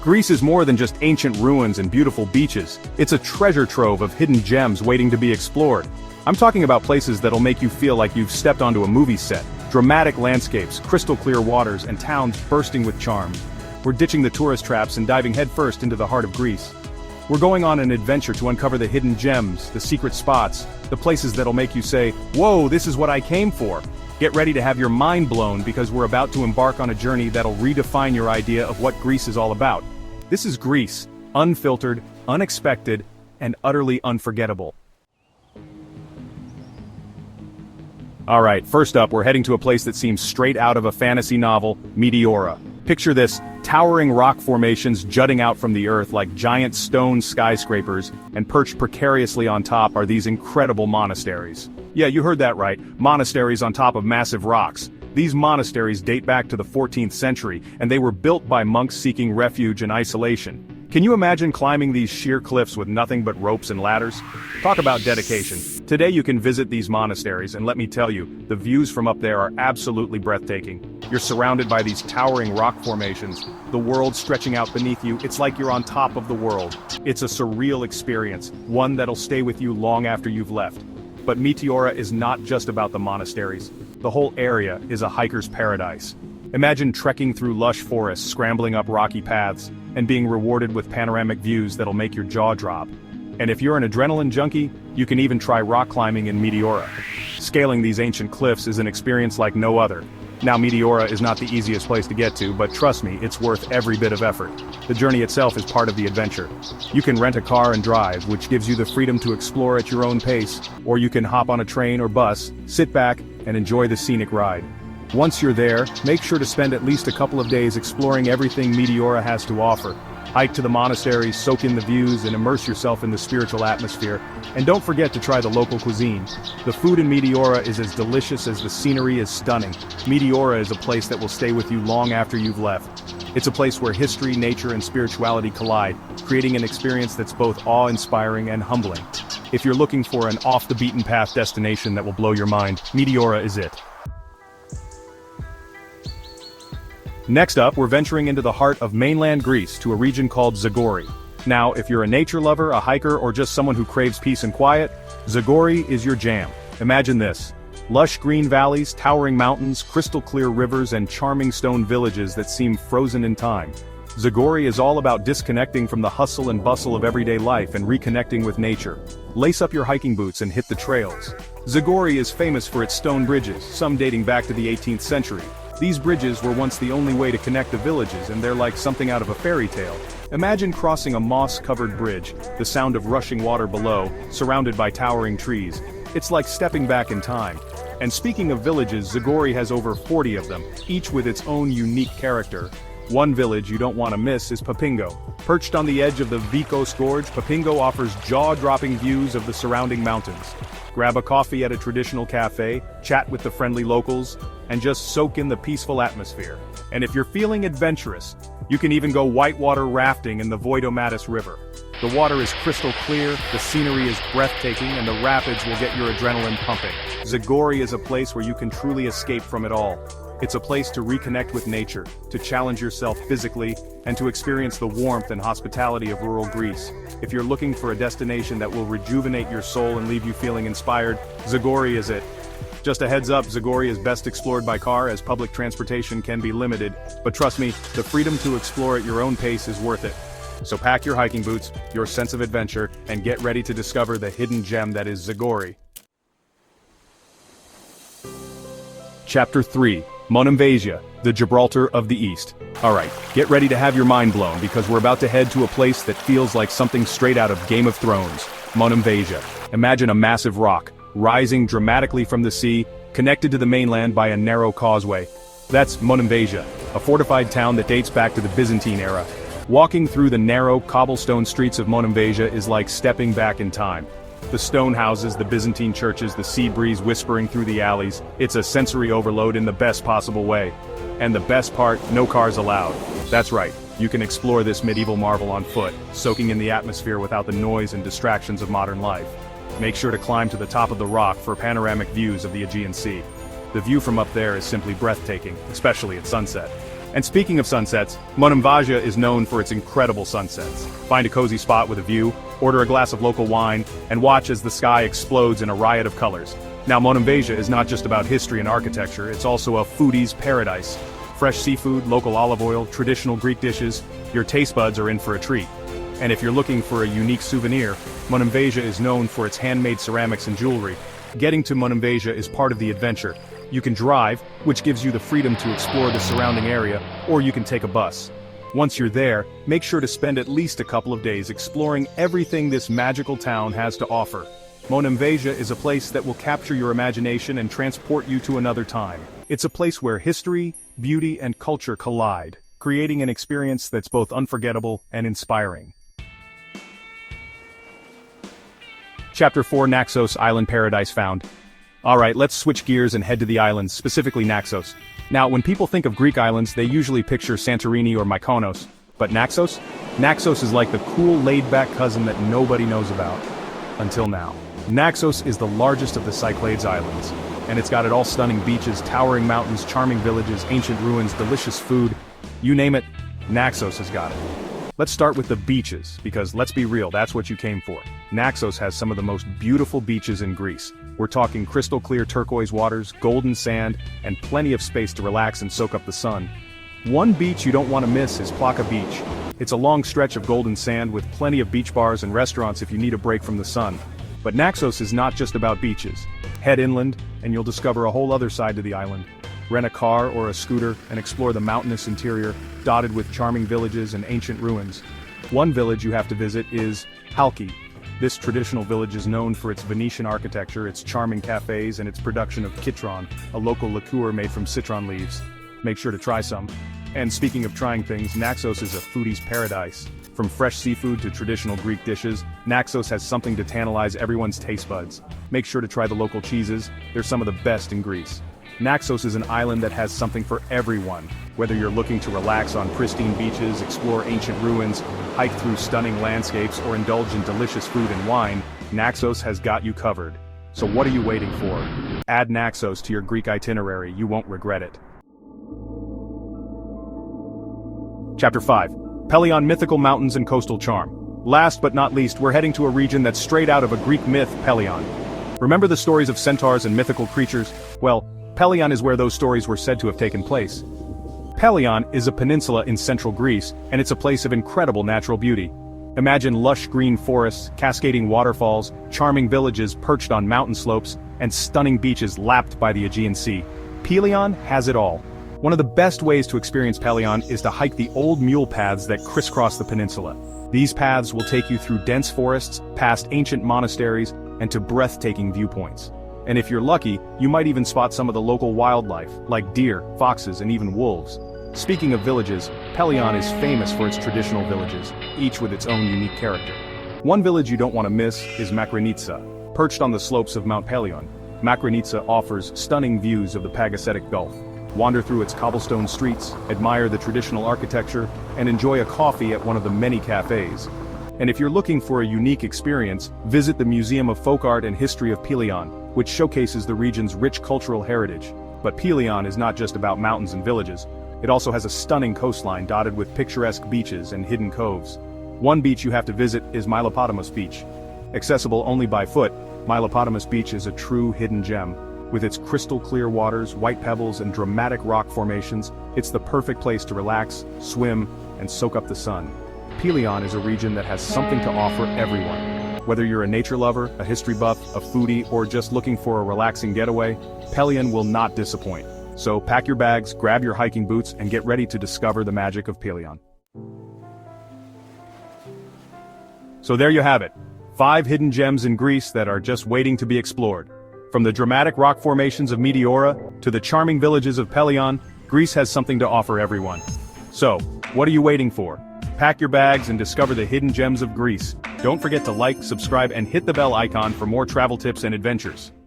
Greece is more than just ancient ruins and beautiful beaches. It's a treasure trove of hidden gems waiting to be explored. I'm talking about places that'll make you feel like you've stepped onto a movie set. Dramatic landscapes, crystal clear waters, and towns bursting with charm. We're ditching the tourist traps and diving headfirst into the heart of Greece. We're going on an adventure to uncover the hidden gems, the secret spots, the places that'll make you say, "Whoa, this is what I came for." Get ready to have your mind blown because we're about to embark on a journey that'll redefine your idea of what Greece is all about. This is Greece, unfiltered, unexpected, and utterly unforgettable. Alright, first up, we're heading to a place that seems straight out of a fantasy novel, Meteora. Picture this, towering rock formations jutting out from the earth like giant stone skyscrapers, and perched precariously on top are these incredible monasteries. Yeah, you heard that right, monasteries on top of massive rocks. These monasteries date back to the 14th century, and they were built by monks seeking refuge and isolation. Can you imagine climbing these sheer cliffs with nothing but ropes and ladders? Talk about dedication. Today you can visit these monasteries, and let me tell you, the views from up there are absolutely breathtaking. You're surrounded by these towering rock formations, the world stretching out beneath you. It's like you're on top of the world. It's a surreal experience, one that'll stay with you long after you've left. But Meteora is not just about the monasteries. The whole area is a hiker's paradise. Imagine trekking through lush forests, scrambling up rocky paths, and being rewarded with panoramic views that'll make your jaw drop. And if you're an adrenaline junkie, you can even try rock climbing in Meteora. Scaling these ancient cliffs is an experience like no other. Now, Meteora is not the easiest place to get to, but trust me, it's worth every bit of effort. The journey itself is part of the adventure. You can rent a car and drive, which gives you the freedom to explore at your own pace, or you can hop on a train or bus, sit back, and enjoy the scenic ride. Once you're there, make sure to spend at least a couple of days exploring everything Meteora has to offer. Hike to the monasteries, soak in the views, and immerse yourself in the spiritual atmosphere. And don't forget to try the local cuisine. The food in Meteora is as delicious as the scenery is stunning. Meteora is a place that will stay with you long after you've left. It's a place where history, nature, and spirituality collide, creating an experience that's both awe-inspiring and humbling. If you're looking for an off-the-beaten-path destination that will blow your mind, Meteora is it. Next up, we're venturing into the heart of mainland Greece to a region called Zagori. Now, if you're a nature lover, a hiker, or just someone who craves peace and quiet, Zagori is your jam. Imagine this. Lush green valleys, towering mountains, crystal clear rivers, and charming stone villages that seem frozen in time. Zagori is all about disconnecting from the hustle and bustle of everyday life and reconnecting with nature. Lace up your hiking boots and hit the trails. Zagori is famous for its stone bridges, some dating back to the 18th century. These bridges were once the only way to connect the villages, and they're like something out of a fairy tale. Imagine crossing a moss-covered bridge, the sound of rushing water below, surrounded by towering trees. It's like stepping back in time. And speaking of villages, Zagori has over 40 of them, each with its own unique character. One village you don't want to miss is Papingo. Perched on the edge of the Vikos Gorge, Papingo offers jaw-dropping views of the surrounding mountains. Grab a coffee at a traditional cafe, chat with the friendly locals, and just soak in the peaceful atmosphere. And if you're feeling adventurous, you can even go whitewater rafting in the Voidomatis River. The water is crystal clear, the scenery is breathtaking, and the rapids will get your adrenaline pumping. Zagori is a place where you can truly escape from it all. It's a place to reconnect with nature, to challenge yourself physically, and to experience the warmth and hospitality of rural Greece. If you're looking for a destination that will rejuvenate your soul and leave you feeling inspired, Zagori is it. Just a heads up, Zagori is best explored by car as public transportation can be limited, but trust me, the freedom to explore at your own pace is worth it. So pack your hiking boots, your sense of adventure, and get ready to discover the hidden gem that is Zagori. Chapter 3. Monemvasia, the Gibraltar of the East. Alright, get ready to have your mind blown because we're about to head to a place that feels like something straight out of Game of Thrones. Monemvasia. Imagine a massive rock, rising dramatically from the sea, connected to the mainland by a narrow causeway. That's Monemvasia, a fortified town that dates back to the Byzantine era. Walking through the narrow, cobblestone streets of Monemvasia is like stepping back in time. The stone houses, the Byzantine churches, the sea breeze whispering through the alleys. It's a sensory overload in the best possible way. And the best part, no cars allowed. That's right, you can explore this medieval marvel on foot, soaking in the atmosphere without the noise and distractions of modern life. Make sure to climb to the top of the rock for panoramic views of the Aegean Sea. The view from up there is simply breathtaking, especially at sunset. And speaking of sunsets, Monemvasia is known for its incredible sunsets. Find a cozy spot with a view, order a glass of local wine, and watch as the sky explodes in a riot of colors. Now Monemvasia is not just about history and architecture, it's also a foodie's paradise. Fresh seafood, local olive oil, traditional Greek dishes, your taste buds are in for a treat. And if you're looking for a unique souvenir, Monemvasia is known for its handmade ceramics and jewelry. Getting to Monemvasia is part of the adventure. You can drive, which gives you the freedom to explore the surrounding area, or you can take a bus. Once you're there, make sure to spend at least a couple of days exploring everything this magical town has to offer. Monemvasia is a place that will capture your imagination and transport you to another time. It's a place where history, beauty, and culture collide, creating an experience that's both unforgettable and inspiring. Chapter 4: Naxos Island Paradise Found. Alright, let's switch gears and head to the islands, specifically Naxos. Now, when people think of Greek islands, they usually picture Santorini or Mykonos. But Naxos? Naxos is like the cool, laid-back cousin that nobody knows about. Until now. Naxos is the largest of the Cyclades Islands, and it's got it all: stunning beaches, towering mountains, charming villages, ancient ruins, delicious food. You name it, Naxos has got it. Let's start with the beaches, because let's be real, that's what you came for. Naxos has some of the most beautiful beaches in Greece. We're talking crystal clear turquoise waters, golden sand, and plenty of space to relax and soak up the sun. One beach you don't want to miss is Plaka Beach. It's a long stretch of golden sand with plenty of beach bars and restaurants if you need a break from the sun. But Naxos is not just about beaches. Head inland, and you'll discover a whole other side to the island. Rent a car or a scooter and explore the mountainous interior, dotted with charming villages and ancient ruins. One village you have to visit is Halki. This traditional village is known for its Venetian architecture, its charming cafes, and its production of kitron, a local liqueur made from citron leaves. Make sure to try some. And speaking of trying things, Naxos is a foodie's paradise. From fresh seafood to traditional Greek dishes, Naxos has something to tantalize everyone's taste buds. Make sure to try the local cheeses, they're some of the best in Greece. Naxos is an island that has something for everyone. Whether you're looking to relax on pristine beaches, explore ancient ruins, hike through stunning landscapes, or indulge in delicious food and wine, Naxos has got you covered. So what are you waiting for? Add Naxos to your Greek itinerary, you won't regret it. Chapter 5. Pelion Mythical Mountains and Coastal Charm. Last but not least, we're heading to a region that's straight out of a Greek myth, Pelion. Remember the stories of centaurs and mythical creatures? Well, Pelion is where those stories were said to have taken place. Pelion is a peninsula in central Greece, and it's a place of incredible natural beauty. Imagine lush green forests, cascading waterfalls, charming villages perched on mountain slopes, and stunning beaches lapped by the Aegean Sea. Pelion has it all. One of the best ways to experience Pelion is to hike the old mule paths that crisscross the peninsula. These paths will take you through dense forests, past ancient monasteries, and to breathtaking viewpoints. And if you're lucky, you might even spot some of the local wildlife, like deer, foxes, and even wolves. Speaking of villages, Pelion is famous for its traditional villages, each with its own unique character. One village you don't want to miss is Makrinitsa. Perched on the slopes of Mount Pelion, Makrinitsa offers stunning views of the Pagasetic Gulf. Wander through its cobblestone streets, admire the traditional architecture, and enjoy a coffee at one of the many cafes. And if you're looking for a unique experience, visit the Museum of Folk Art and History of Pelion, which showcases the region's rich cultural heritage. But Pelion is not just about mountains and villages. It also has a stunning coastline dotted with picturesque beaches and hidden coves. One beach you have to visit is Mylopotamus Beach. Accessible only by foot, Mylopotamus Beach is a true hidden gem. With its crystal clear waters, white pebbles, and dramatic rock formations, it's the perfect place to relax, swim, and soak up the sun. Pelion is a region that has something to offer everyone. Whether you're a nature lover, a history buff, a foodie, or just looking for a relaxing getaway, Pelion will not disappoint. So pack your bags, grab your hiking boots, and get ready to discover the magic of Pelion. So there you have it. 5 hidden gems in Greece that are just waiting to be explored. From the dramatic rock formations of Meteora to the charming villages of Pelion, Greece has something to offer everyone. So, what are you waiting for? Pack your bags and discover the hidden gems of Greece. Don't forget to like, subscribe, and hit the bell icon for more travel tips and adventures.